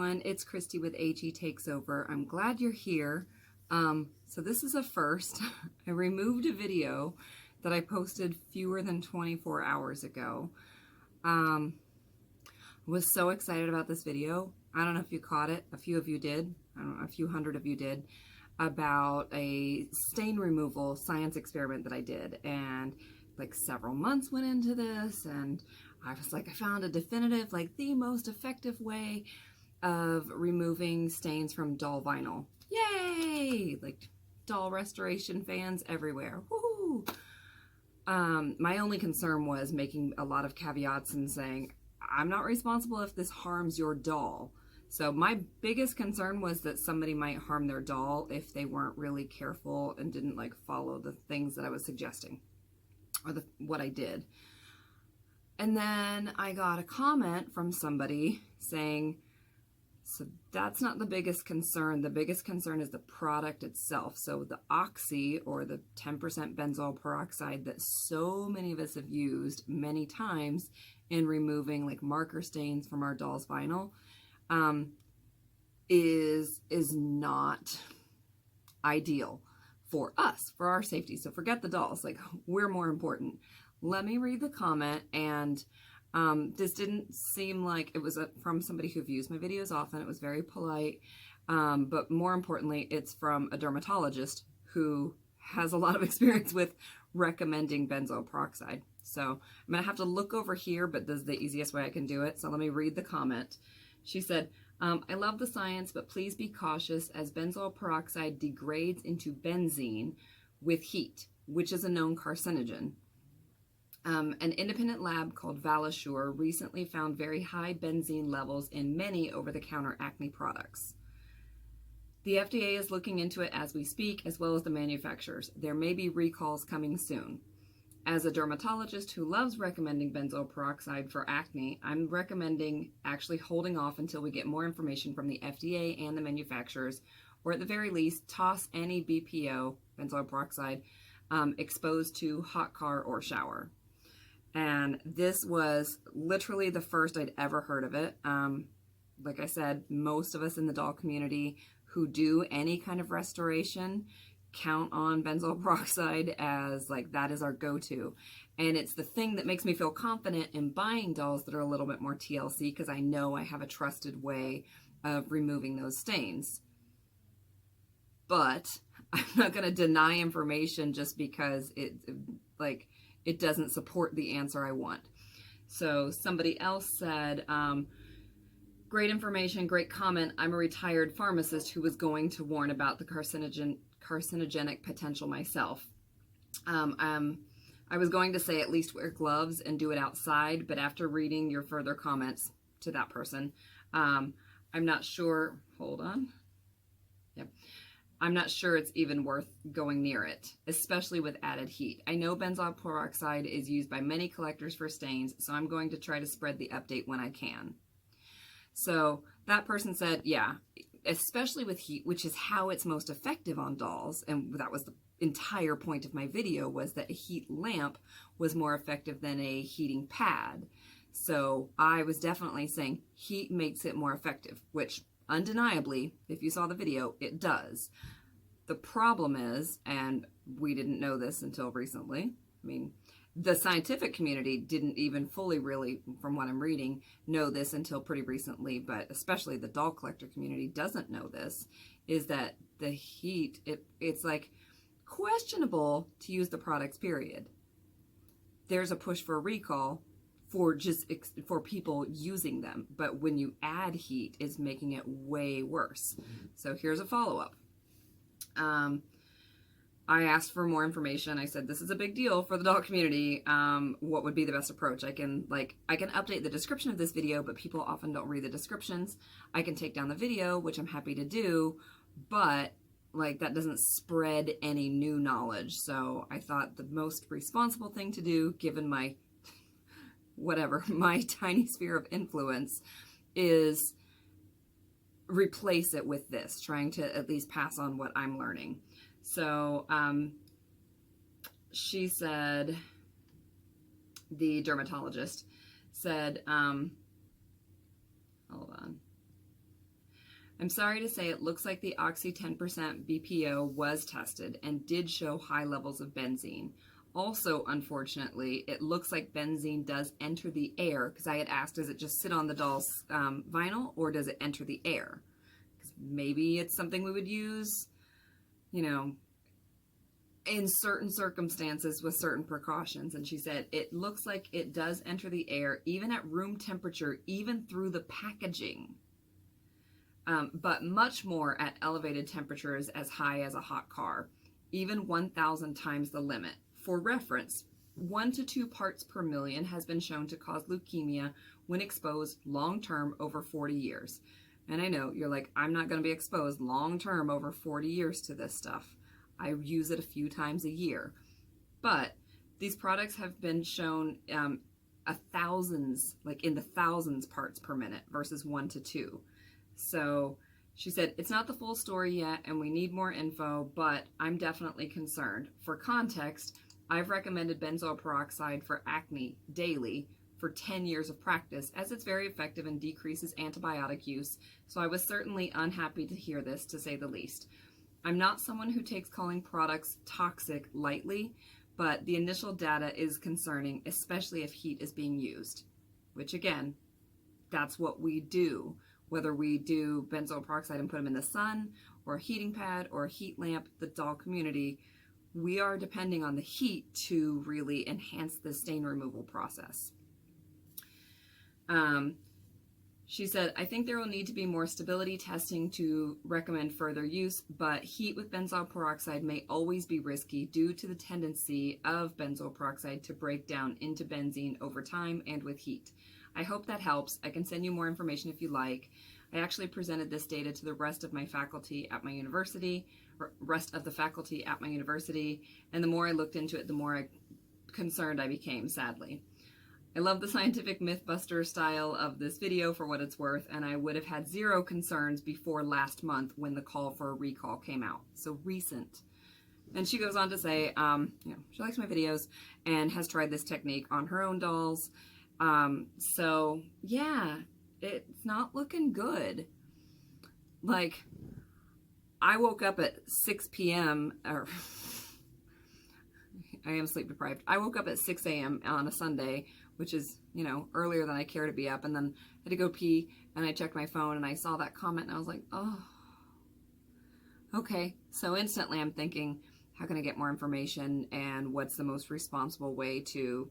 everyone, it's Kristie with AG Takes Over. I'm glad you're here. So this is a first. I removed a video that I posted fewer than 24 hours ago. Was so excited about this video. I don't know if you caught it. A few of you did. I don't know, a few hundred of you did, about a stain removal science experiment that I did. And like several months went into this, and I was like, I found a definitive, like the most effective way of removing stains from doll vinyl. Yay! Like doll restoration fans everywhere. Woohoo! My only concern was making a lot of caveats and saying, I'm not responsible if this harms your doll. So my biggest concern was that somebody might harm their doll if they weren't really careful and didn't like follow the things that I was suggesting, or what I did. And then I got a comment from somebody saying, so that's not the biggest concern. The biggest concern is the product itself. So the oxy, or the 10% benzoyl peroxide that so many of us have used many times in removing like marker stains from our doll's vinyl, is not ideal for us, for our safety. So forget the dolls, like we're more important. Let me read the comment. And this didn't seem like it was from somebody who've used my videos often. It was very polite, but more importantly, it's from a dermatologist who has a lot of experience with recommending benzoyl peroxide. So I'm gonna have to look over here, but this is the easiest way I can do it. So let me read the comment. She said, I love the science, but please be cautious as benzoyl peroxide degrades into benzene with heat, which is a known carcinogen. An independent lab called Valisure recently found very high benzene levels in many over-the-counter acne products. The FDA is looking into it as we speak, as well as the manufacturers. There may be recalls coming soon. As a dermatologist who loves recommending benzoyl peroxide for acne, I'm recommending actually holding off until we get more information from the FDA and the manufacturers, or at the very least, toss any BPO, benzoyl peroxide, exposed to hot car or shower. And this was literally the first I'd ever heard of it. Like I said, most of us in the doll community who do any kind of restoration count on benzoyl peroxide as like, that is our go-to. And it's the thing that makes me feel confident in buying dolls that are a little bit more TLC, because I know I have a trusted way of removing those stains. But I'm not going to deny information just because it doesn't support the answer I want. So somebody else said, great information, great comment. I'm a retired pharmacist who was going to warn about the carcinogenic potential myself. I was going to say at least wear gloves and do it outside, but after reading your further comments to that person, I'm not sure, hold on. Yep. I'm not sure it's even worth going near it, especially with added heat. I know benzoyl peroxide is used by many collectors for stains, so I'm going to try to spread the update when I can. So that person said, yeah, especially with heat, which is how it's most effective on dolls, and that was the entire point of my video, was that a heat lamp was more effective than a heating pad. So I was definitely saying heat makes it more effective, which undeniably, if you saw the video, it does. The problem is, and we didn't know this until recently, I mean, the scientific community didn't even fully really, from what I'm reading, know this until pretty recently, but especially the doll collector community doesn't know this, is that the heat, it's like questionable to use the products, period. There's a push for a recall for people using them, but when you add heat, it's making it way worse. So here's a follow-up. I asked for more information. I said, this is a big deal for the doll community. What would be the best approach? I can update the description of this video, but people often don't read the descriptions. I can take down the video, which I'm happy to do, but like that doesn't spread any new knowledge. So I thought the most responsible thing to do, given my my tiny sphere of influence, is replace it with this, trying to at least pass on what I'm learning. So she said, the dermatologist said, hold on. I'm sorry to say it looks like the Oxy 10% BPO was tested and did show high levels of benzene. Also, unfortunately, it looks like benzene does enter the air, because I had asked, does it just sit on the doll's vinyl or does it enter the air? Because maybe it's something we would use, you know, in certain circumstances with certain precautions. And she said it looks like it does enter the air, even at room temperature, even through the packaging. But much more at elevated temperatures as high as a hot car, even 1,000 times the limit. For reference, 1 to 2 parts per million has been shown to cause leukemia when exposed long-term over 40 years. And I know you're like, I'm not going to be exposed long-term over 40 years to this stuff. I use it a few times a year. But these products have been shown thousands, like in the thousands parts per minute versus 1 to 2. So she said, it's not the full story yet and we need more info, but I'm definitely concerned. For context, I've recommended benzoyl peroxide for acne daily for 10 years of practice, as it's very effective and decreases antibiotic use. So I was certainly unhappy to hear this, to say the least. I'm not someone who takes calling products toxic lightly, but the initial data is concerning, especially if heat is being used, which again, that's what we do. Whether we do benzoyl peroxide and put them in the sun, or a heating pad, or a heat lamp, the doll community, we are depending on the heat to really enhance the stain removal process. She said, I think there will need to be more stability testing to recommend further use, but heat with benzoyl peroxide may always be risky due to the tendency of benzoyl peroxide to break down into benzene over time and with heat. I hope that helps. I can send you more information if you like. I actually presented this data to the rest of my faculty at my university, and the more I looked into it, the more concerned I became, sadly. I love the scientific mythbuster style of this video for what it's worth, and I would have had zero concerns before last month when the call for a recall came out. So recent. And she goes on to say, she likes my videos and has tried this technique on her own dolls. So yeah, it's not looking good. Like, I woke up at 6 p.m. or I am sleep deprived. I woke up at 6 a.m. on a Sunday, which is, earlier than I care to be up, and then I had to go pee, and I checked my phone and I saw that comment and I was like, oh, okay. So instantly I'm thinking, how can I get more information and what's the most responsible way to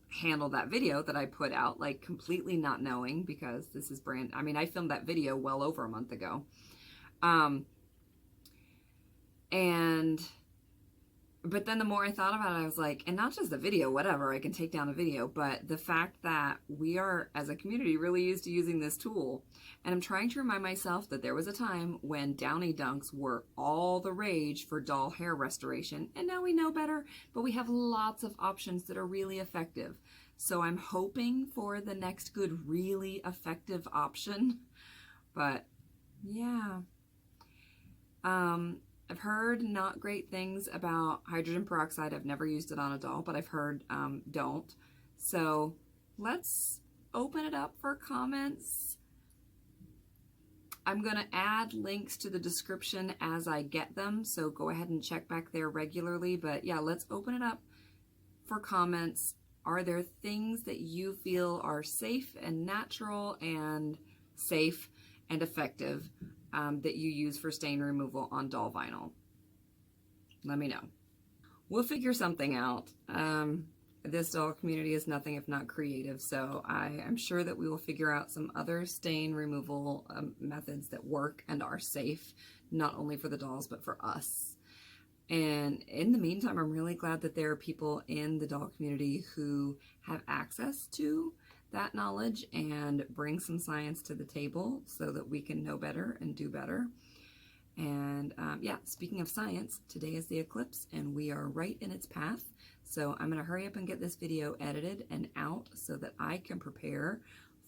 handle that video that I put out, like completely not knowing, because this is I filmed that video well over a month ago. But then the more I thought about it, I was like, and not just the video, whatever, I can take down a video, but the fact that we are, as a community, really used to using this tool. And I'm trying to remind myself that there was a time when Downy Dunks were all the rage for doll hair restoration, and now we know better, but we have lots of options that are really effective. So I'm hoping for the next good, really effective option. But yeah. I've heard not great things about hydrogen peroxide. I've never used it on a doll, but I've heard don't. So let's open it up for comments. I'm going to add links to the description as I get them, so go ahead and check back there regularly. But yeah, let's open it up for comments. Are there things that you feel are safe and natural and safe and effective that you use for stain removal on doll vinyl? Let me know. We'll figure something out. This doll community is nothing if not creative, so I'm sure that we will figure out some other stain removal methods that work and are safe, not only for the dolls, but for us. And in the meantime, I'm really glad that there are people in the doll community who have access to that knowledge and bring some science to the table so that we can know better and do better. And yeah, speaking of science, today is the eclipse and we are right in its path. So I'm going to hurry up and get this video edited and out so that I can prepare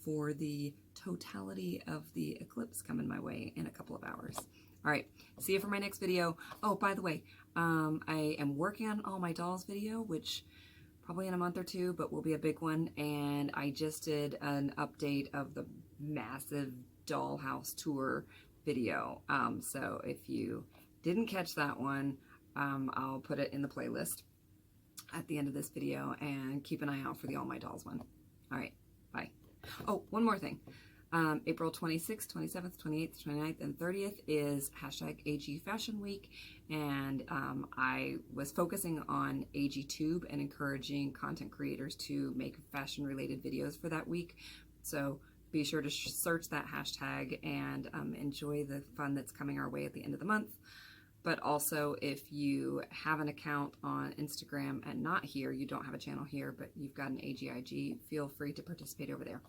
for the totality of the eclipse coming my way in a couple of hours. All right, see you for my next video. Oh, by the way, I am working on all my dolls video, which probably in a month or two, but will be a big one. And I just did an update of the massive dollhouse tour video. So if you didn't catch that one, I'll put it in the playlist at the end of this video, and keep an eye out for the All My Dolls one. All right, bye. Oh, one more thing. April 26th, 27th, 28th, 29th, and 30th is hashtag AG Fashion Week, and I was focusing on AG Tube and encouraging content creators to make fashion-related videos for that week. So be sure to search that hashtag and enjoy the fun that's coming our way at the end of the month. But also, if you have an account on Instagram and not here, you don't have a channel here, but you've got an AGIG, feel free to participate over there.